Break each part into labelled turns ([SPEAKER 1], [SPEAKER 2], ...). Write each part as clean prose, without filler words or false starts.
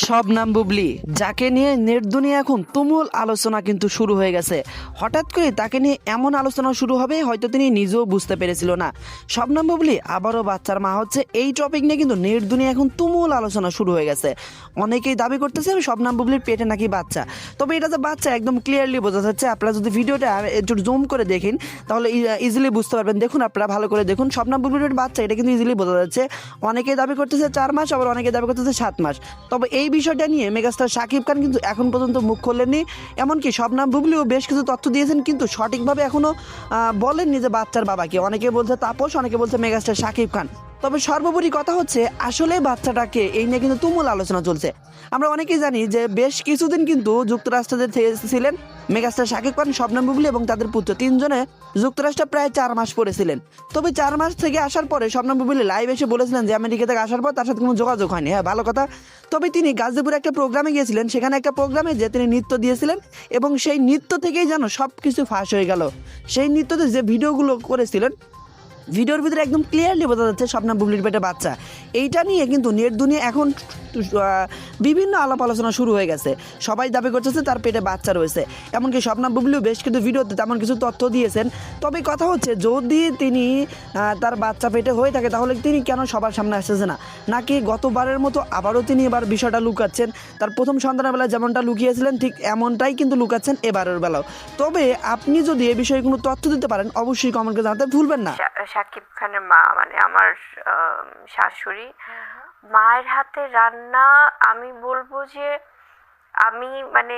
[SPEAKER 1] শবনাম বুবলি, যাকে নিয়ে নেট দুনিয়া এখন তুমুল আলোচনা কিন্তু শুরু হয়ে গেছে। হঠাৎ করে তাকে নিয়ে এমন আলোচনা শুরু হবে হয়তো তিনি নিজেও বুঝতে পেরেছিল না। শবনাম বুবলি আবারও বাচ্চার মা হচ্ছে, এই টপিক নিয়ে কিন্তু নেট দুনিয়া এখন তুমুল আলোচনা শুরু হয়ে গেছে। অনেকেই দাবি করতেছে শবনাম বুবলির পেটে নাকি বাচ্চা, তবে এটা যে বাচ্চা একদম ক্লিয়ারলি বোঝা যাচ্ছে। আপনারা যদি ভিডিওটা একটু জুম করে দেখেন তাহলে ইজিলি বুঝতে পারবেন। দেখুন, আপনারা ভালো করে দেখুন, শবনাম বুবলির বাচ্চা এটা কিন্তু ইজিলি বোঝা যাচ্ছে। অনেকেই দাবি করতেছে 4 মাস, আবার অনেকে দাবি করতেছে 7 মাস। তবে এই বিষয়টা নিয়ে মেগাস্টার শাকিব খান কিন্তু এখন পর্যন্ত মুখ খোলেননি। এমনকি শবনাম বুবলিও বেশ কিছু তথ্য দিয়েছেন, কিন্তু সঠিকভাবে এখনো বলেননি যে বাচ্চার বাবাকে। অনেকে বলছে তাপস, অনেকে বলছে মেগাস্টার শাকিব খান। তবে সর্বোপরি কথা হচ্ছে আসলে বাচ্চাটাকে এই নিয়ে কিন্তু তুমুল আলোচনা চলছে। আমরা অনেকেই জানি যে বেশ কিছুদিন কিন্তু যুক্তরাষ্ট্রে ছিলেন মেগাস্টার শাকিব খান, শবনম বুবলি এবং তাদের পুত্র, তিনজনে যুক্তরাষ্ট্রে প্রায় 4 মাস পড়েছিলেন। তবে 4 মাস থেকে আসার পরে শবনম বুবলি লাইভ এসে বলেছিলেন যে আমেরিকা থেকে আসার পর তার সাথে কোনো যোগাযোগ হয়নি। হ্যাঁ, ভালো কথা। তবে তিনি গাজীপুরে একটা প্রোগ্রামে গিয়েছিলেন, সেখানে একটা প্রোগ্রামে যে তিনি নৃত্য দিয়েছিলেন এবং সেই নৃত্য থেকেই যেন সব কিছু ফাঁস হয়ে গেল। সেই নৃত্যতে যে ভিডিওগুলো করেছিলেন, ভিডিওর ভিতরে একদম ক্লিয়ারলি বোঝা যাচ্ছে শবনম বুবলির পেটে বাচ্চা। এইটা নিয়ে কিন্তু নেট দুনিয়া এখন বিভিন্ন আলাপ আলোচনা শুরু হয়ে গেছে। সবাই দাবি করতেছে তার পেটে বাচ্চা রয়েছে। এমনকি শবনম বুবলিও বেশ কিছু ভিডিওতে তেমন কিছু তথ্য দিয়েছেন। তবে কথা হচ্ছে যদি তিনি তার বাচ্চা পেটে হয়ে থাকে তাহলে তিনি কেন সবার সামনে আসতেছে না, নাকি গতবারের মতো আবারও তিনি এবার বিষয়টা লুকাচ্ছেন? তার প্রথম সন্তানের বেলায় যেমনটা লুকিয়েছিলেন ঠিক এমনটাই কিন্তু লুকাচ্ছেন এবারের বেলাও। তবে আপনি যদি এ বিষয়ে কোনো তথ্য দিতে পারেন অবশ্যই কমেন্টে জানাতে ভুলবেন না।
[SPEAKER 2] শাকিব খানের মা মানে আমার শাশুড়ি, মায়ের হাতে রান্না আমি বলবো যে আমি মানে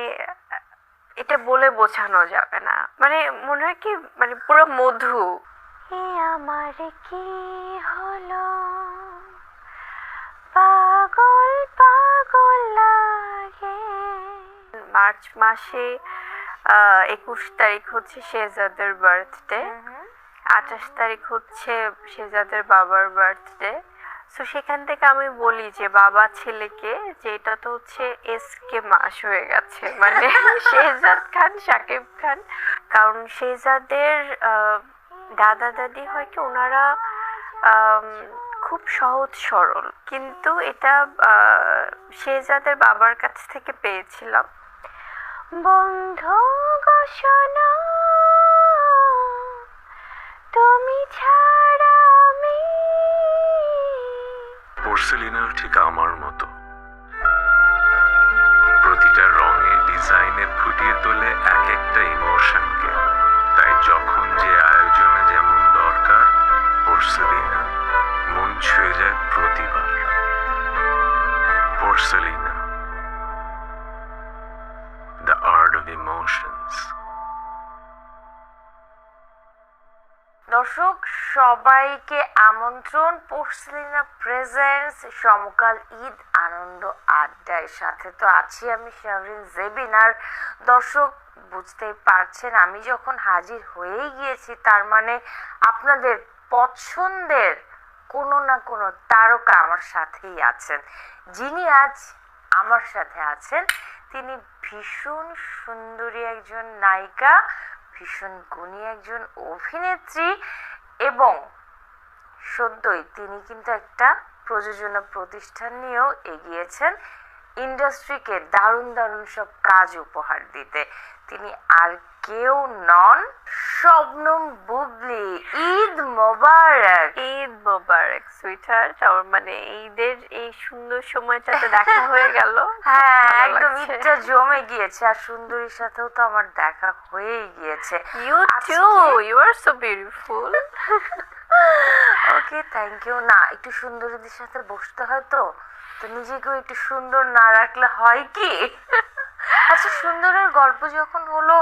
[SPEAKER 2] এটা বলে বোঝানো যাবে না, মানে মনে হয় কি মানে পুরো মধু। এ আমার কি হলো, পাগল পাগল লাগে। মার্চ মাসে 21 তারিখ হচ্ছে শেহজাদের বার্থডে, 28 তারিখ হচ্ছে শেহজাদের বাবার বার্থডে। সো সেখান থেকে আমি বলি যে বাবা ছেলেকে যে এটা তো হচ্ছে এসকে মাস হয়ে গেছে, মানে শেহজাদ খান শাকিব খান। কারণ শেহজাদের দাদা দাদি হয় কি ওনারা খুব সহজ সরল, কিন্তু এটা শেহজাদের বাবার কাছ থেকে পেয়েছিলাম। বন্ধু ঘোষণা তুমি ছাড়া আমি।
[SPEAKER 3] পোর্সেলিনাও ঠিক আমার মতো, প্রতিটা রঙে ডিজাইনে ফুটিয়ে তোলে এক একটা ইমোশনকে। তাই যখন যে আয়োজনে যেমন দরকার, পোর্সেলিনা মন ছুঁয়ে যায় প্রতিবার। পোর্সেলিনা, দ্য আর্ট অফ ইমোশনস।
[SPEAKER 2] দর্শক সবাইকে আমন্ত্রণ পোর্সেলিনা প্রেজেন্টস সমকাল ঈদ আনন্দ আড্ডায়। সাথে তো আছি আমি শাহরিন জেবিন। আর দর্শক বুঝতেই পারছেন আমি যখন হাজির হয়েই গিয়েছি তার মানে আপনাদের পছন্দের কোনো না কোনো তারকা আমার সাথেই আছেন। যিনি আজ আমার সাথে আছেন তিনি ভীষণ সুন্দরী একজন নায়িকা, ভীষণ গুণী একজন অভিনেত্রী এবং সদ্যই তিনি কিন্তু একটা প্রযোজনা প্রতিষ্ঠান নিয়েও এগিয়েছেন ইন্ডাস্ট্রিকে দারুণ দারুণ সব কাজ উপহার দিতে। তিনি আর কেউ নন, শবনম বুবলি। ঈদ মোবারক। ঈদ মোবারক সুইটহার্ট। আর মানে ঈদের এই সুন্দর সময়টাতে দেখা হয়ে গেল। হ্যাঁ, একদম ঈদটা জমে গিয়েছে। আর সুন্দরীর সাথেও তো আমার দেখা হয়েই গিয়েছে। You too, you are so beautiful. Okay, thank you. না, একটু সুন্দরীদের সাথে বসতে হয় তো নিজেকেও একটু সুন্দর না রাখলে হয় কি? আচ্ছা, সুন্দরের গল্প যখন হলো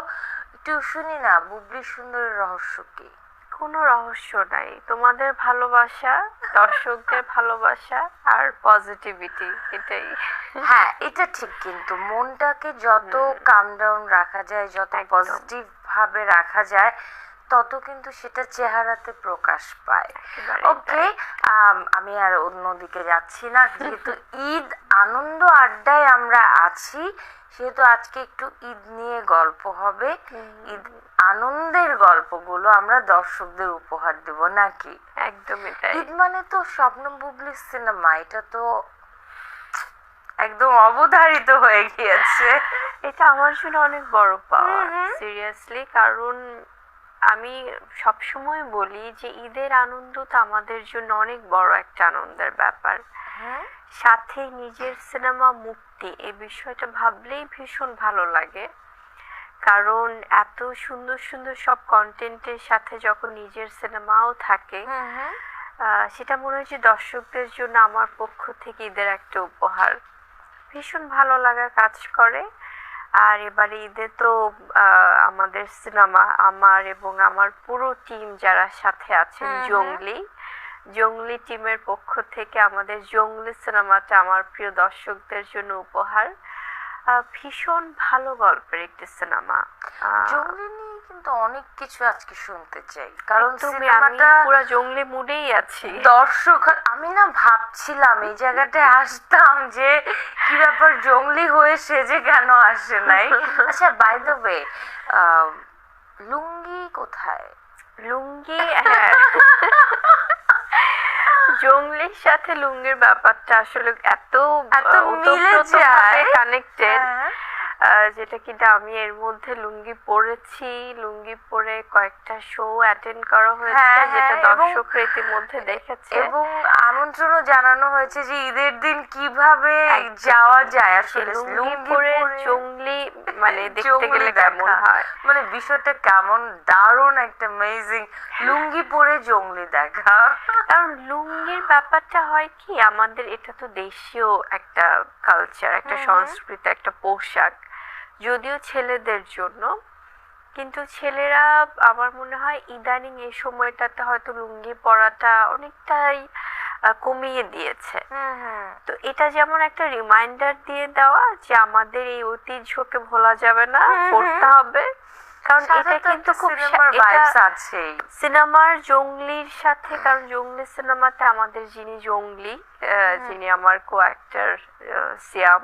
[SPEAKER 2] একটু শুনি না, বুবলির সুন্দরের রহস্য কি? কোনো রহস্য নাই, তোমাদের ভালোবাসা, দর্শকদের ভালোবাসা আর পজিটিভিটি, এটাই। হ্যাঁ, এটা ঠিক। কিন্তু মনটাকে যত কাম ডাউন রাখা যায়, যত পজিটিভ ভাবে রাখা যায়, তত কিন্তু সেটা চেহারাতে প্রকাশ পায়। ওকে, আমি আর অন্যদিকে যাচ্ছি না। যেহেতু ঈদ আনন্দ আড্ডায় আমরা আছি, সেহেতু আজকে একটু ঈদ নিয়ে গল্প হবে। ঈদ আনন্দের গল্পগুলো আমরা দর্শকদের উপহার দেব নাকি? একদমই তাই। ঈদ মানে তো শবনম বুবলির সিনেমা, এটা তো একদম অবধারিত হয়ে গিয়েছে।
[SPEAKER 4] এটা আমার জন্য অনেক বড় পাওয়া, সিরিয়াসলি। কারণ আমি সবসময় বলি যে ঈদের আনন্দ তো আমাদের জন্য অনেক বড় একটা আনন্দের ব্যাপার। সাথে নিজের সিনেমা মুক্তি, এই বিষয়টা ভাবলেই ভীষণ ভালো লাগে। কারণ এত সুন্দর সুন্দর সব কন্টেন্টের সাথে যখন নিজের সিনেমাও থাকে, সেটা মনে হয় যে দর্শকদের জন্য আমার পক্ষ থেকে ঈদের একটা উপহার। ভীষণ ভালো লাগা কাজ করে। আর এবারে ঈদে তো আমাদের সিনেমা, আমার এবং আমার পুরো টিম যারা সাথে আছেন, জঙ্গলি টিমের পক্ষ থেকে আমাদের জঙ্গলি সিনেমাটা আমার প্রিয় দর্শকদের জন্য উপহার। ভীষণ ভালো গল্পের একটি সিনেমা।
[SPEAKER 2] জঙ্গলি নিয়ে কিন্তু অনেক কিছু আজকে শুনতে চাই, কারণ
[SPEAKER 4] আমি
[SPEAKER 2] সিনেমাটা
[SPEAKER 4] পুরো জঙ্গলি মুডেই আছি।
[SPEAKER 2] দর্শক, আমি না ভাবছিলাম এই জায়গাটায় আসতাম যে কি ব্যাপার, জঙ্গলি হয়ে সেজে কেন আসে নাই। আচ্ছা, বাই দ্য ওয়ে, লুঙ্গি কোথায়?
[SPEAKER 4] লুঙ্গি, হ্যাঁ। জঙ্গলির সাথে লুঙ্গির ব্যাপারটা আসলে এত
[SPEAKER 2] মিলে যায়,
[SPEAKER 4] কানেক্টেড, যেটা কিনা আমি এর মধ্যে লুঙ্গি পরেছি। লুঙ্গি পরে কয়েকটা শো অ্যাটেন্ড করা হয়েছে, যেটা দর্শক রীতিমধ্যে দেখেছে,
[SPEAKER 2] এবং আমন্ত্রণও জানানো হয়েছে যে ঈদের দিন কিভাবে যাওয়া যায়। আসলে
[SPEAKER 4] লুঙ্গি পরে জঙ্গলি মানে দেখতে গেলে কেমন হয়,
[SPEAKER 2] মানে বিষয়টা কেমন দারুণ একটা অ্যামেজিং, লুঙ্গি পরে জঙ্গলি দেখা।
[SPEAKER 4] কারণ লুঙ্গির ব্যাপারটা হয় কি, আমাদের এটা তো দেশীয় একটা কালচার, একটা সংস্কৃতি, একটা পোশাক, যদিও ছেলেদের জন্য। কিন্তু ছেলেরা আমার মনে হয় ইদানিং এই সময়টাতে হয়তো লুঙ্গি পরাটা অনেকটাই কমিয়ে দিয়েছে। তো এটা যেমন একটা রিমাইন্ডার দিয়ে দেওয়া যে আমাদের এই ঐতিহ্যকে ভোলা যাবে না, করতে হবে। কারণ এটা কিন্তু খুব সিনেমার জঙ্গলির সাথে, কারণ জঙ্গলি সিনেমাতে আমাদের যিনি জঙ্গলি, যিনি আমার কো অ্যাক্টর সিয়াম,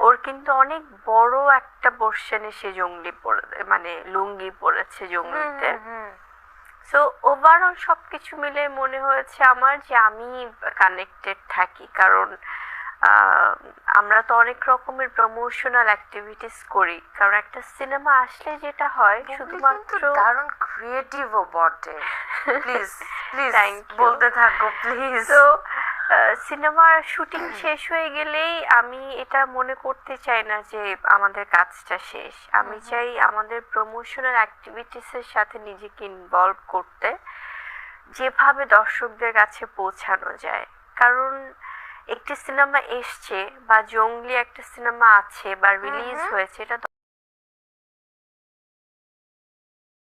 [SPEAKER 4] ওর কিন্তু অনেক বড় একটা পোর্শনে সে জঙ্গলি পরে, মানে লুঙ্গি পরেছে জঙ্গলিতে। সো ওভারঅল সবকিছু মিলে মনে হয়েছে আমার যে আমি কানেক্টেড থাকি। কারণ আমরা তো অনেক রকমের প্রমোশনাল অ্যাক্টিভিটিস করি, কারণ একটা সিনেমা আসলে যেটা হয় শুধুমাত্র
[SPEAKER 2] দারুণ ক্রিয়েটিভও বটে। প্লিজ প্লিজ বলতে থাকো প্লিজ।
[SPEAKER 4] তো সিনেমার শুটিং শেষ হয়ে গেলেই আমি এটা মনে করতে চাই না যে আমাদের কাজটা শেষ। আমি চাই আমাদের প্রমোশনাল অ্যাক্টিভিটিসের সাথে নিজেকে ইনভলভ করতে, যেভাবে দর্শকদের কাছে পৌঁছানো যায়। কারণ একটি সিনেমা এসছে বা জঙ্গলি একটা সিনেমা আছে বা রিলিজ হয়েছে, এটা